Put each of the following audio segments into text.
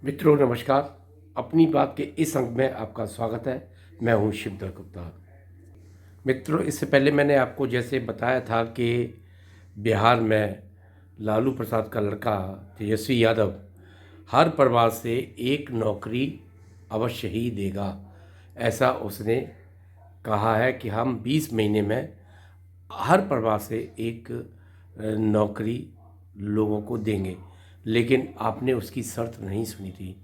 मित्रों नमस्कार। अपनी बात के इस अंक में आपका स्वागत है। मैं हूं शिवधर गुप्ता। मित्रों, इससे पहले मैंने आपको जैसे बताया था कि बिहार में लालू प्रसाद का लड़का तेजस्वी यादव हर परिवार से एक नौकरी अवश्य ही देगा। ऐसा उसने कहा है कि हम 20 महीने में हर परिवार से एक नौकरी लोगों को देंगे। लेकिन आपने उसकी शर्त नहीं सुनी थी।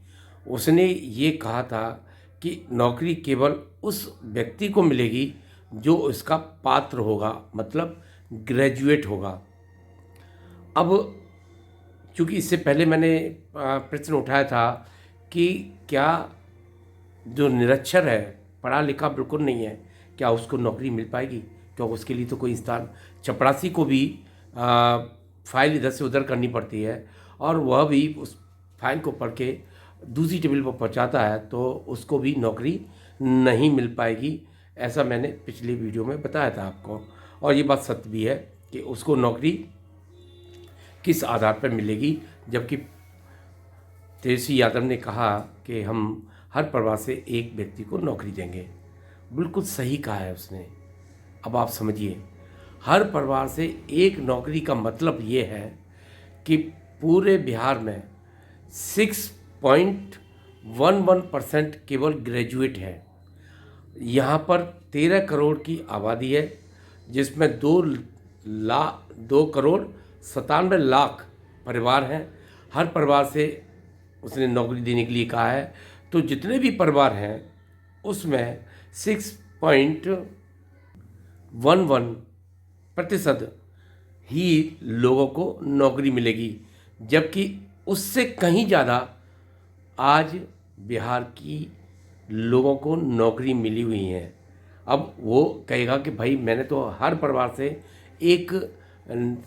उसने ये कहा था कि नौकरी केवल उस व्यक्ति को मिलेगी जो उसका पात्र होगा, मतलब ग्रेजुएट होगा। अब चूंकि इससे पहले मैंने प्रश्न उठाया था कि क्या जो निरक्षर है, पढ़ा लिखा बिल्कुल नहीं है, क्या उसको नौकरी मिल पाएगी? क्योंकि उसके लिए तो कोई स्थान, चपरासी को भी फाइल इधर से उधर करनी पड़ती है और वह भी उस फाइल को पढ़ के दूसरी टेबल पर पहुंचाता है, तो उसको भी नौकरी नहीं मिल पाएगी। ऐसा मैंने पिछले वीडियो में बताया था आपको, और ये बात सत्य भी है कि उसको नौकरी किस आधार पर मिलेगी। जबकि तेजस्वी यादव ने कहा कि हम हर परिवार से एक व्यक्ति को नौकरी देंगे। बिल्कुल सही कहा है उसने। अब आप समझिए, हर परिवार से एक नौकरी का मतलब ये है कि पूरे बिहार में 6.11% केवल ग्रेजुएट है। यहाँ पर 13 करोड़ की आबादी है, जिसमें 2 करोड़ 97 लाख परिवार हैं। हर परिवार से उसने नौकरी देने के लिए कहा है। तो जितने भी परिवार हैं उसमें 6.11% ही लोगों को नौकरी मिलेगी, जबकि उससे कहीं ज़्यादा आज बिहार की लोगों को नौकरी मिली हुई है। अब वो कहेगा कि भाई मैंने तो हर परिवार से एक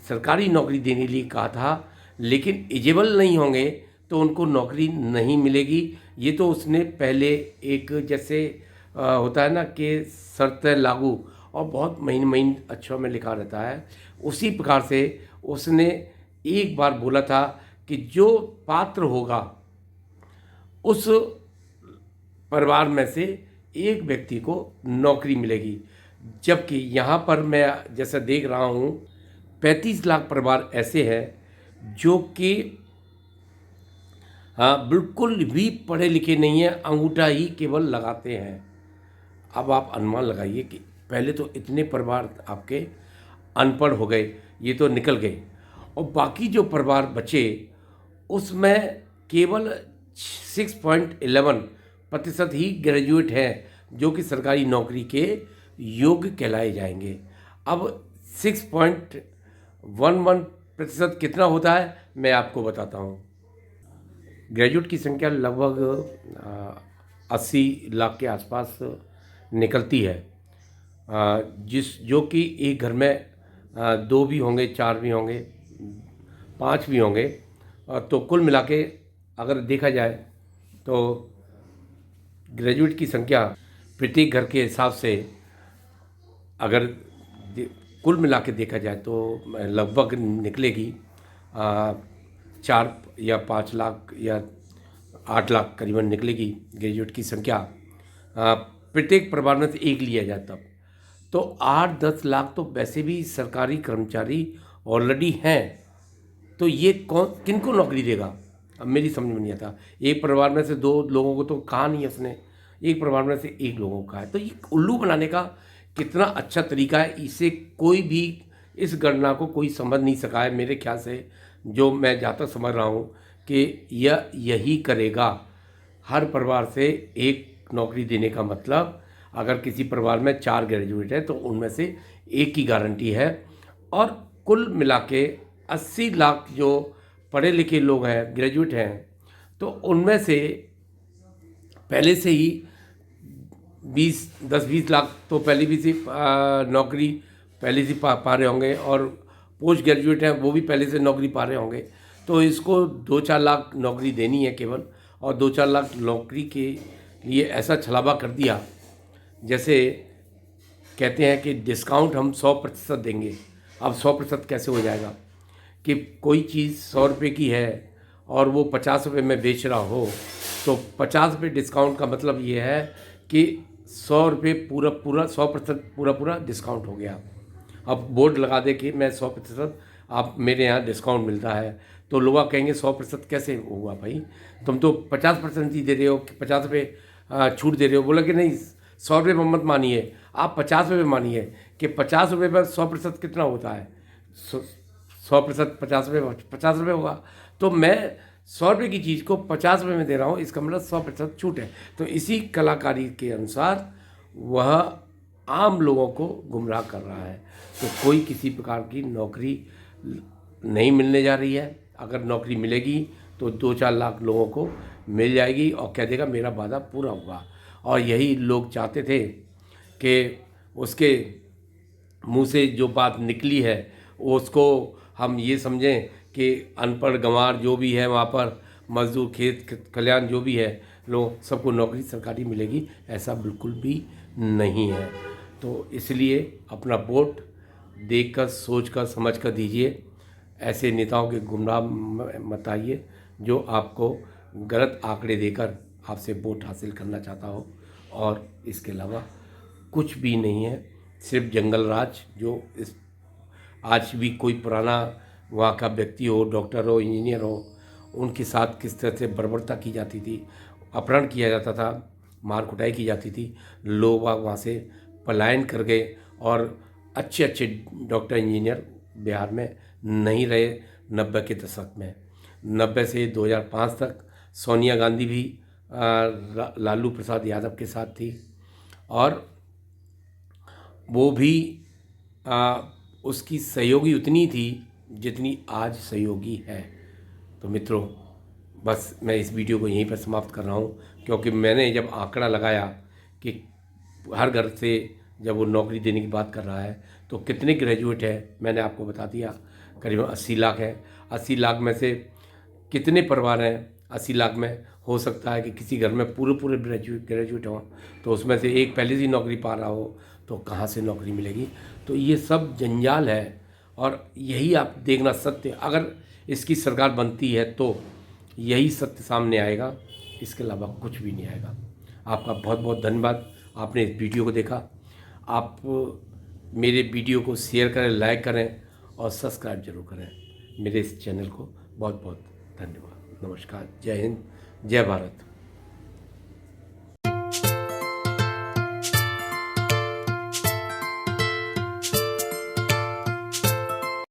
सरकारी नौकरी देने के लिए कहा था, लेकिन एलिजिबल नहीं होंगे तो उनको नौकरी नहीं मिलेगी। ये तो उसने पहले एक जैसे होता है ना कि शर्त लागू, और बहुत महीन महीन अक्षरों में लिखा रहता है, उसी प्रकार से उसने एक बार बोला था कि जो पात्र होगा उस परिवार में से एक व्यक्ति को नौकरी मिलेगी। जबकि यहाँ पर मैं जैसा देख रहा हूँ 35 लाख परिवार ऐसे हैं जो कि हाँ बिल्कुल भी पढ़े लिखे नहीं हैं, अंगूठा ही केवल लगाते हैं। अब आप अनुमान लगाइए कि पहले तो इतने परिवार आपके अनपढ़ हो गए, ये तो निकल गए, और बाकी जो परिवार बचे उसमें केवल 6.11% ही ग्रेजुएट हैं जो कि सरकारी नौकरी के योग्य कहलाए जाएंगे। अब 6.11% कितना होता है मैं आपको बताता हूँ। ग्रेजुएट की संख्या लगभग 80 लाख के आसपास निकलती है, जो कि एक घर में 2 भी होंगे, 4 भी होंगे, 5 भी होंगे। तो कुल मिला के अगर देखा जाए तो ग्रेजुएट की संख्या प्रत्येक घर के हिसाब से अगर कुल मिला के देखा जाए तो लगभग निकलेगी 4 या 5 लाख या 8 लाख करीबन निकलेगी ग्रेजुएट की संख्या। प्रत्येक परिवार में से एक लिया जाए तब तो 8-10 लाख तो वैसे भी सरकारी कर्मचारी ऑलरेडी हैं। तो ये कौन किनको नौकरी देगा? अब मेरी समझ में नहीं आता। एक परिवार में से 2 लोगों को तो कहा नहीं है उसने, एक परिवार में से 1 लोगों को कहा है। तो ये उल्लू बनाने का कितना अच्छा तरीका है, इसे कोई भी इस गणना को कोई समझ नहीं सका है मेरे ख्याल से। जो मैं जहाँ तक समझ रहा हूँ कि यही करेगा। हर परिवार से एक नौकरी देने का मतलब, अगर किसी परिवार में 4 ग्रेजुएट है तो उनमें से एक की गारंटी है। और कुल मिला के 80 लाख जो पढ़े लिखे लोग हैं, ग्रेजुएट हैं, तो उनमें से पहले से ही 10-20 लाख तो पहले भी से नौकरी पहले से पा रहे होंगे, और पोस्ट ग्रेजुएट हैं वो भी पहले से नौकरी पा रहे होंगे। तो इसको 2-4 लाख नौकरी देनी है केवल, और 2-4 लाख नौकरी के लिए ऐसा छलावा कर दिया जैसे कहते हैं कि डिस्काउंट हम 100% देंगे। अब 100% कैसे हो जाएगा कि कोई चीज़ 100 रुपये की है और वो 50 रुपये में बेच रहा हो, तो 50 रुपये डिस्काउंट का मतलब ये है कि 100 रुपये पूरा पूरा 100% पूरा पूरा डिस्काउंट हो गया। अब बोर्ड लगा दे कि मैं 100% आप मेरे यहाँ डिस्काउंट मिलता है, तो लोग कहेंगे 100% कैसे हुआ भाई, तुम तो 50% ही दे रहे हो कि 50 रुपये छूट दे रहे हो। बोला कि नहीं, 100 रुपये में मत मानिए, आप 50 रुपये मानिए कि 50 रुपये पर 100% कितना होता है, 100% 50 रुपये होगा। तो मैं 100 रुपये की चीज़ को 50 रुपये में दे रहा हूँ, इसका मतलब 100% छूट है। तो इसी कलाकारी के अनुसार वह आम लोगों को गुमराह कर रहा है। तो कोई किसी प्रकार की नौकरी नहीं मिलने जा रही है। अगर नौकरी मिलेगी तो 2-4 लाख लोगों को मिल जाएगी और कह देगा मेरा वादा पूरा हुआ। और यही लोग चाहते थे कि उसके मुंह से जो बात निकली है उसको हम ये समझें कि अनपढ़ गंवार जो भी है वहाँ पर, मजदूर, खेत खलिहान जो भी है, लोग सबको नौकरी सरकारी मिलेगी, ऐसा बिल्कुल भी नहीं है। तो इसलिए अपना वोट देखकर, सोचकर, समझकर दीजिए। ऐसे नेताओं के गुमराह मत आइए जो आपको गलत आंकड़े देकर आपसे वोट हासिल करना चाहता हो, और इसके अलावा कुछ भी नहीं है। सिर्फ जंगल राज, जो इस आज भी कोई पुराना वहाँ का व्यक्ति हो, डॉक्टर हो, इंजीनियर हो, उनके साथ किस तरह से बर्बरता की जाती थी, अपहरण किया जाता था, मार कुटाई की जाती थी, लोग वहाँ से पलायन कर गए और अच्छे अच्छे डॉक्टर इंजीनियर बिहार में नहीं रहे। 90 के दशक में, 90 से 2005 तक सोनिया गांधी भी लालू प्रसाद यादव के साथ थी, और वो भी उसकी सहयोगी उतनी थी जितनी आज सहयोगी है। तो मित्रों, बस मैं इस वीडियो को यहीं पर समाप्त कर रहा हूँ, क्योंकि मैंने जब आंकड़ा लगाया कि हर घर से जब वो नौकरी देने की बात कर रहा है तो कितने ग्रेजुएट है, मैंने आपको बता दिया, करीबन 80 लाख है। 80 लाख में से कितने परिवार हैं? 80 लाख में हो सकता है कि किसी घर में पूरे पूरे ग्रेजुएट हों, तो उसमें से एक पहले से ही नौकरी पा रहा हो, तो कहाँ से नौकरी मिलेगी? तो ये सब जंजाल है, और यही आप देखना सत्य, अगर इसकी सरकार बनती है तो यही सत्य सामने आएगा, इसके अलावा कुछ भी नहीं आएगा। आपका बहुत बहुत धन्यवाद, आपने इस वीडियो को देखा। आप मेरे वीडियो को शेयर करें, लाइक करें और सब्सक्राइब जरूर करें मेरे इस चैनल को। बहुत बहुत धन्यवाद। नमस्कार, जय हिंद, जय भारत।